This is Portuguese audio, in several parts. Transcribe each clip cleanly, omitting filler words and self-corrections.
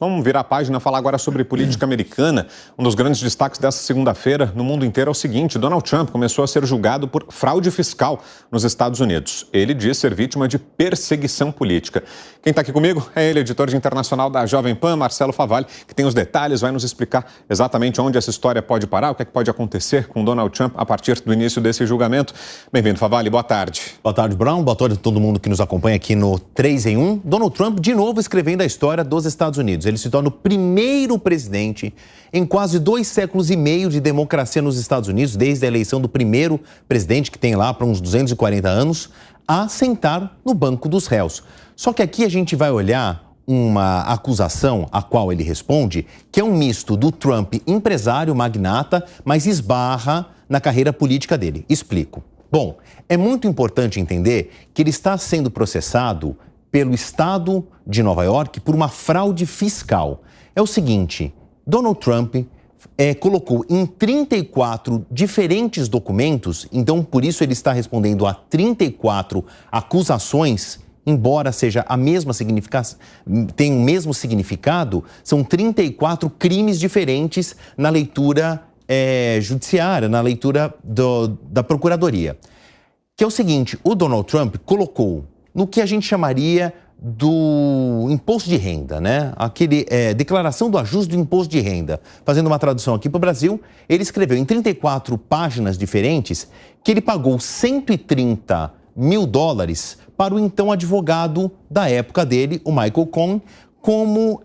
Vamos virar a página e falar agora sobre política americana. Um dos grandes destaques dessa segunda-feira no mundo inteiro é o seguinte: Donald Trump começou a ser julgado por fraude fiscal nos Estados Unidos. Ele diz ser vítima de perseguição política. Quem está aqui comigo é ele, editor de internacional da Jovem Pan, Marcelo Favalli, que tem os detalhes, vai nos explicar exatamente onde essa história pode parar, o que é que pode acontecer com Donald Trump a partir do início desse julgamento. Bem-vindo, Favalli, boa tarde. Boa tarde, Brown. Boa tarde a todo mundo que nos acompanha aqui no 3 em 1. Donald Trump, de novo, escrevendo a história dos Estados Unidos. Ele se torna o primeiro presidente em quase 2 séculos e meio de democracia nos Estados Unidos, desde a eleição do primeiro presidente, que tem lá para uns 240 anos, a sentar no banco dos réus. Só que aqui a gente vai olhar uma acusação a qual ele responde, que é um misto do Trump empresário, magnata, mas esbarra na carreira política dele. Explico. Bom, é muito importante entender que ele está sendo processado pelo estado de Nova York por uma fraude fiscal. É o seguinte, Donald Trump colocou em 34 diferentes documentos, então por isso ele está respondendo a 34 acusações, embora seja a mesma significação, tenha o mesmo significado, são 34 crimes diferentes na leitura judiciária, na leitura da Procuradoria. Que é o seguinte, o Donald Trump colocou no que a gente chamaria do imposto de renda, né? Declaração do ajuste do imposto de renda. Fazendo uma tradução aqui para o Brasil, ele escreveu em 34 páginas diferentes que ele pagou $130 mil para o então advogado da época dele, o Michael Cohen, como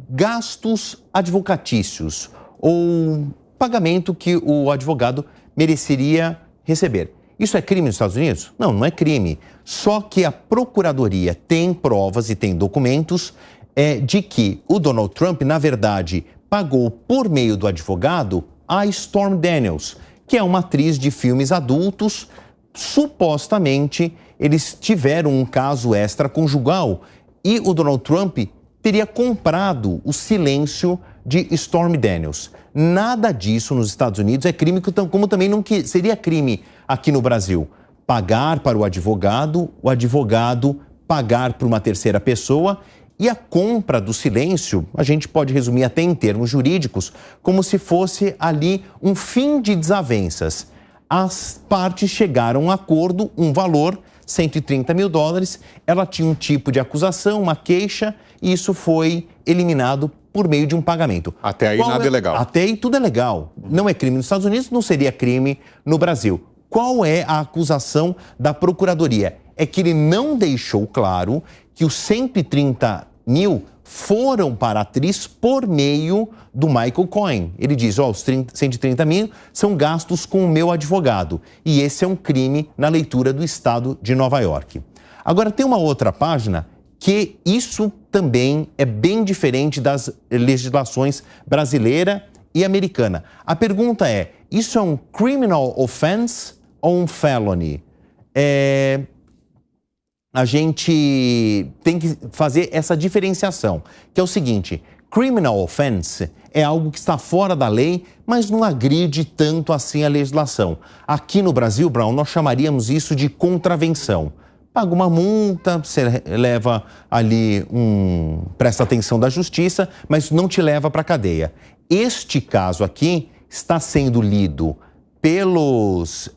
gastos advocatícios ou pagamento que o advogado mereceria receber. Isso é crime nos Estados Unidos? Não, não é crime. Só que a Procuradoria tem provas e tem documentos de que o Donald Trump, na verdade, pagou por meio do advogado a Stormy Daniels, que é uma atriz de filmes adultos. Supostamente, eles tiveram um caso extraconjugal e o Donald Trump teria comprado o silêncio de Stormy Daniels. Nada disso nos Estados Unidos é crime, como também não seria crime aqui no Brasil. Pagar para o advogado pagar para uma terceira pessoa, e a compra do silêncio, a gente pode resumir até em termos jurídicos, como se fosse ali um fim de desavenças. As partes chegaram a um acordo, um valor, $130 mil, ela tinha um tipo de acusação, uma queixa, e isso foi eliminado por meio de um pagamento. Até aí nada é legal. Até aí tudo é legal. Não é crime nos Estados Unidos, não seria crime no Brasil. Qual é a acusação da Procuradoria? É que ele não deixou claro que os 130 mil foram para a atriz por meio do Michael Cohen. Ele diz, os 130 mil são gastos com o meu advogado. E esse é um crime na leitura do estado de Nova York. Agora, tem uma outra página que isso também é bem diferente das legislações brasileira e americana. A pergunta é, isso é um criminal offense ou um felony? A gente tem que fazer essa diferenciação, que é o seguinte, criminal offense é algo que está fora da lei, mas não agride tanto assim a legislação. Aqui no Brasil, Brown, nós chamaríamos isso de contravenção. Paga uma multa, você leva ali presta atenção da justiça, mas não te leva para a cadeia. Este caso aqui está sendo lido pelos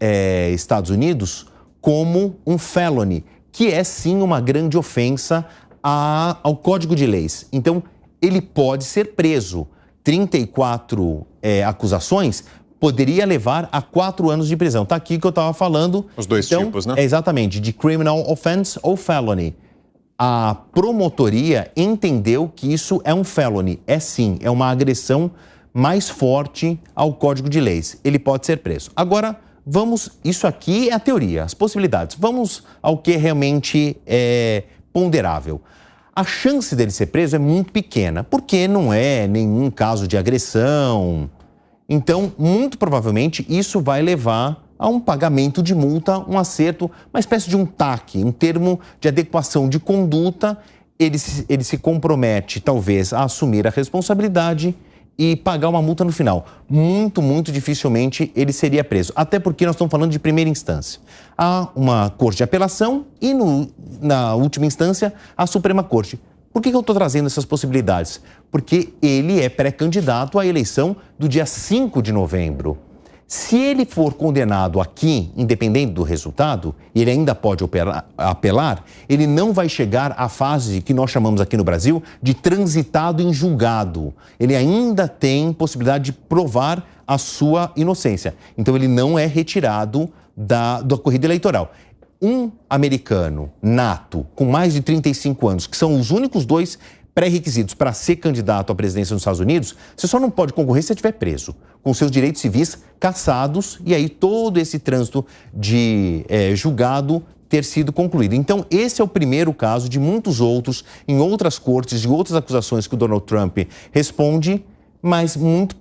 Estados Unidos como um felony, que é sim uma grande ofensa ao Código de Leis. Então, ele pode ser preso. 34 acusações poderia levar a 4 anos de prisão. Está aqui que eu estava falando. Os dois tipos, né? Exatamente, de criminal offense ou felony. A promotoria entendeu que isso é um felony. É sim, é uma agressão mais forte ao Código de Leis. Ele pode ser preso. Agora, isso aqui é a teoria, as possibilidades. Vamos ao que realmente é ponderável. A chance dele ser preso é muito pequena, porque não é nenhum caso de agressão. Então, muito provavelmente, isso vai levar a um pagamento de multa, um acerto, uma espécie de um TAC, um termo de adequação de conduta. Ele se compromete, talvez, a assumir a responsabilidade e pagar uma multa no final. Muito, muito dificilmente ele seria preso. Até porque nós estamos falando de primeira instância. Há uma corte de apelação e, na última instância, a Suprema Corte. Por que eu estou trazendo essas possibilidades? Porque ele é pré-candidato à eleição do dia 5 de novembro. Se ele for condenado aqui, independente do resultado, e ele ainda pode apelar, ele não vai chegar à fase que nós chamamos aqui no Brasil de transitado em julgado. Ele ainda tem possibilidade de provar a sua inocência. Então, ele não é retirado da corrida eleitoral. Um americano nato, com mais de 35 anos, que são os únicos dois pré-requisitos para ser candidato à presidência dos Estados Unidos, você só não pode concorrer se estiver preso, com seus direitos civis cassados, e aí todo esse trânsito de julgado ter sido concluído. Então, esse é o primeiro caso de muitos outros, em outras cortes, de outras acusações que o Donald Trump responde, mas muito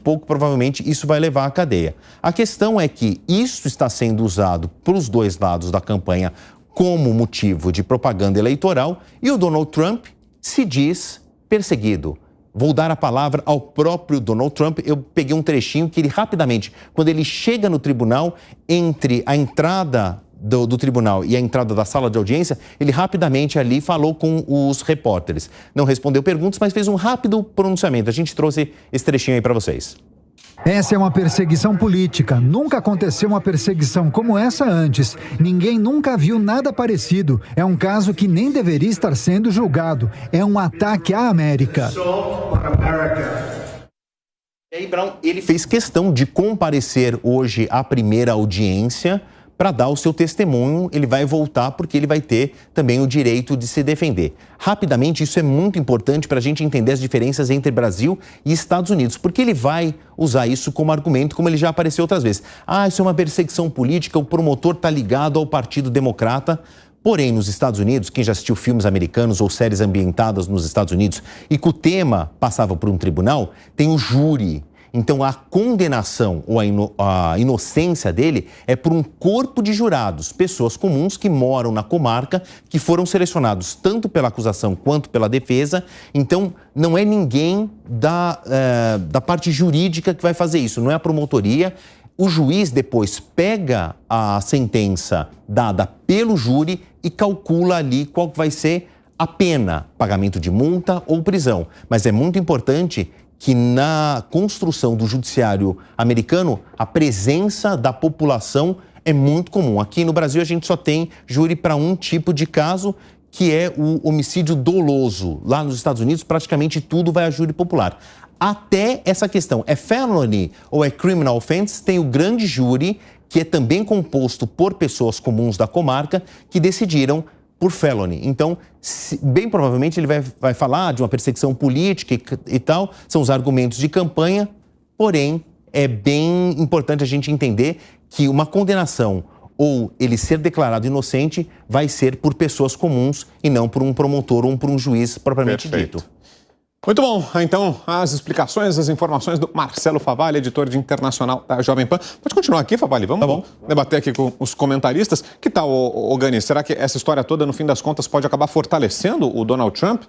pouco provavelmente isso vai levar à cadeia. A questão é que isso está sendo usado para os dois lados da campanha como motivo de propaganda eleitoral e o Donald Trump se diz perseguido. Vou dar a palavra ao próprio Donald Trump. Eu peguei um trechinho que ele rapidamente, quando ele chega no tribunal, entre a entrada do tribunal e a entrada da sala de audiência, ele rapidamente ali falou com os repórteres. Não respondeu perguntas, mas fez um rápido pronunciamento. A gente trouxe esse trechinho aí para vocês. Essa é uma perseguição política. Nunca aconteceu uma perseguição como essa antes. Ninguém nunca viu nada parecido. É um caso que nem deveria estar sendo julgado. É um ataque à América. E aí, Brown, ele fez questão de comparecer hoje à primeira audiência para dar o seu testemunho. Ele vai voltar porque ele vai ter também o direito de se defender. Rapidamente, isso é muito importante para a gente entender as diferenças entre Brasil e Estados Unidos, porque ele vai usar isso como argumento, como ele já apareceu outras vezes. Isso é uma perseguição política, o promotor está ligado ao Partido Democrata. Porém, nos Estados Unidos, quem já assistiu filmes americanos ou séries ambientadas nos Estados Unidos e que o tema passava por um tribunal, tem o júri. Então, a condenação ou a inocência dele é por um corpo de jurados, pessoas comuns que moram na comarca, que foram selecionados tanto pela acusação quanto pela defesa. Então, não é ninguém da parte jurídica que vai fazer isso, não é a promotoria. O juiz depois pega a sentença dada pelo júri e calcula ali qual vai ser a pena, pagamento de multa ou prisão. Mas é muito importante que na construção do judiciário americano, a presença da população é muito comum. Aqui no Brasil, a gente só tem júri para um tipo de caso, que é o homicídio doloso. Lá nos Estados Unidos, praticamente tudo vai a júri popular. Até essa questão, é felony ou é criminal offense, tem o grande júri, que é também composto por pessoas comuns da comarca, que decidiram por felony. Então, bem provavelmente ele vai falar de uma perseguição política e tal, são os argumentos de campanha, porém, é bem importante a gente entender que uma condenação ou ele ser declarado inocente vai ser por pessoas comuns e não por um promotor ou por um juiz propriamente dito. Muito bom. Então, as explicações, as informações do Marcelo Favalli, editor de Internacional da Jovem Pan. Pode continuar aqui, Favalli. Vamos debater aqui com os comentaristas. Que tal, Gani? Será que essa história toda, no fim das contas, pode acabar fortalecendo o Donald Trump?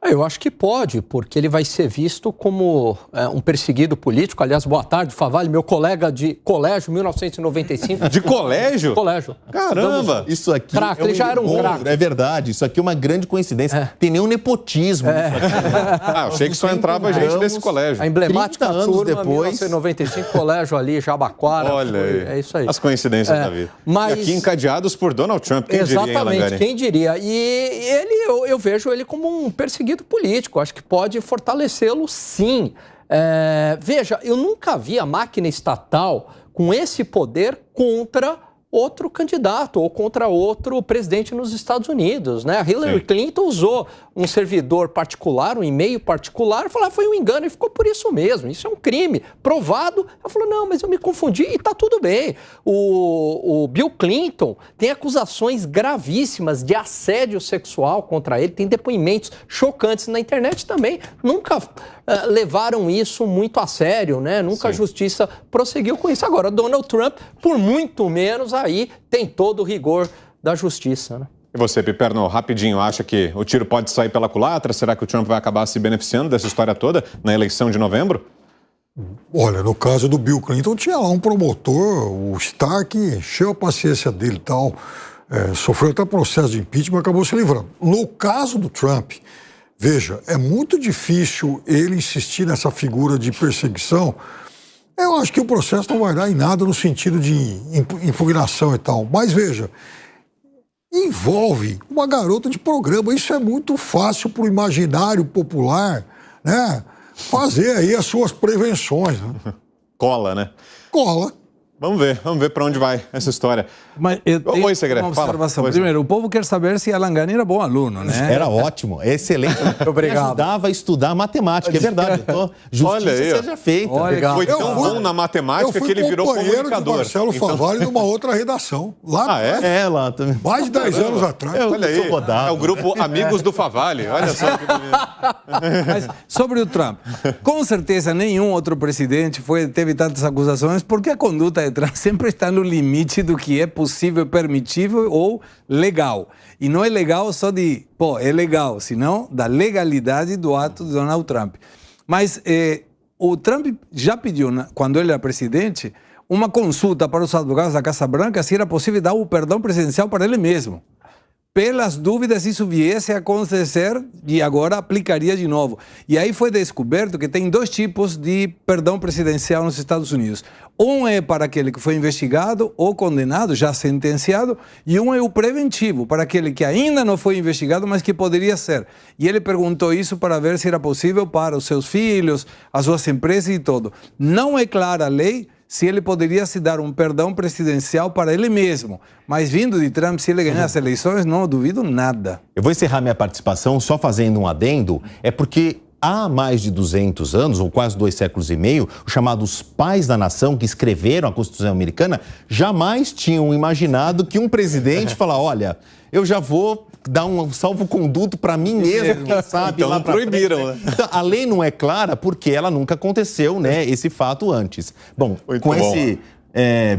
Eu acho que pode, porque ele vai ser visto como um perseguido político. Aliás, boa tarde, Favalli, meu colega de colégio, 1995. De colégio? Colégio. Caramba! Isso aqui ele já era um craque. É verdade, isso aqui é uma grande coincidência. Tem nenhum nepotismo. Eu achei que só entrava gente desse colégio. A emblemática 30 anos turma, depois. 1995, colégio ali, Jabaquara. Olha aí. É isso aí. As coincidências da vida. Mas... E aqui encadeados por Donald Trump, quem diria, Exatamente, quem diria. E eu vejo ele como um perseguido político, acho que pode fortalecê-lo sim. Veja, eu nunca vi a máquina estatal com esse poder contra outro candidato ou contra outro presidente nos Estados Unidos, né? A Hillary Clinton usou um servidor particular, um e-mail particular, e falou, foi um engano, e ficou por isso mesmo. Isso é um crime provado. Ela falou, não, mas eu me confundi e tá tudo bem. O Bill Clinton tem acusações gravíssimas de assédio sexual contra ele, tem depoimentos chocantes na internet também. Nunca levaram isso muito a sério, né? Nunca a justiça prosseguiu com isso. Agora, Donald Trump, por muito menos, aí tem todo o rigor da justiça, né? E você, Piperno, rapidinho, acha que o tiro pode sair pela culatra? Será que o Trump vai acabar se beneficiando dessa história toda na eleição de novembro? Olha, no caso do Bill Clinton, tinha lá um promotor, o Stark, encheu a paciência dele e tal. sofreu até processo de impeachment, acabou se livrando. No caso do Trump, veja, é muito difícil ele insistir nessa figura de perseguição. Eu acho que o processo não vai dar em nada no sentido de impugnação e tal. Mas veja, envolve uma garota de programa. Isso é muito fácil para o imaginário popular, né? Fazer aí as suas prevenções. Né? Cola, né? Cola. Vamos ver para onde vai essa história. Mas eu tenho Oi, Segredo, uma observação. fala. Primeiro, o povo quer saber se Alan Gani era bom aluno, né? Era ótimo, excelente. Obrigado. Ajudava a estudar matemática, é verdade. Justiça Olha aí, seja feita. Olha, Foi tão bom na matemática que ele virou comunicador. De Marcelo Favalli numa outra redação. Lá atrás, É, lá também. mais de 10 anos atrás. Olha aí, sou rodado. é o grupo Amigos do Favalli. Olha só que bonito. Mas sobre o Trump, com certeza nenhum outro presidente teve tantas acusações, porque a conduta de Trump sempre está no limite do que é possível, permitível ou legal. E não é legal só de, é legal, senão da legalidade do ato de Donald Trump. Mas o Trump já pediu, quando ele era presidente, uma consulta para os advogados da Casa Branca se era possível dar o perdão presidencial para ele mesmo. Pelas dúvidas, isso viesse a acontecer e agora aplicaria de novo. E aí foi descoberto que tem 2 tipos de perdão presidencial nos Estados Unidos. Um é para aquele que foi investigado ou condenado, já sentenciado, e um é o preventivo, para aquele que ainda não foi investigado, mas que poderia ser. E ele perguntou isso para ver se era possível para os seus filhos, as suas empresas e tudo. Não é clara a lei se ele poderia se dar um perdão presidencial para ele mesmo. Mas vindo de Trump, se ele ganhar as eleições, não duvido nada. Eu vou encerrar minha participação só fazendo um adendo, é porque há mais de 200 anos, ou quase 2 séculos e meio, os chamados pais da nação que escreveram a Constituição americana jamais tinham imaginado que um presidente falar, olha, eu já vou dar um salvo-conduto para mim mesmo, quem sabe. Então lá pra proibiram, frente. né? Então, a lei não é clara porque ela nunca aconteceu, né, esse fato antes. Bom, muito com bom. esse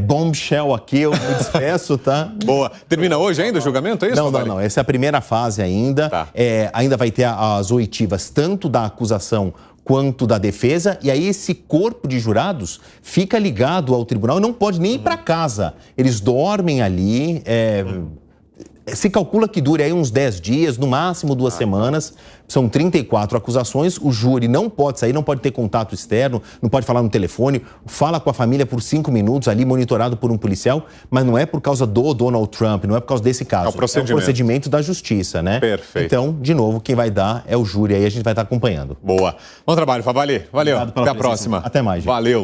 bombshell aqui, eu me despeço, tá? Boa. Termina hoje ainda o julgamento, é isso? Não. Essa é a primeira fase ainda. Tá. Ainda vai ter as oitivas tanto da acusação quanto da defesa. E aí esse corpo de jurados fica ligado ao tribunal e não pode nem ir para casa. Eles dormem ali. Se calcula que dure aí uns 10 dias, no máximo 2 semanas. São 34 acusações. O júri não pode sair, não pode ter contato externo, não pode falar no telefone. Fala com a família por 5 minutos ali, monitorado por um policial. Mas não é por causa do Donald Trump, não é por causa desse caso. É o procedimento da justiça, né? Perfeito. Então, de novo, quem vai dar é o júri. Aí a gente vai estar acompanhando. Boa. Bom trabalho, Favalli. Valeu. Obrigado pela Até a presença. próxima. Até mais, gente. Valeu.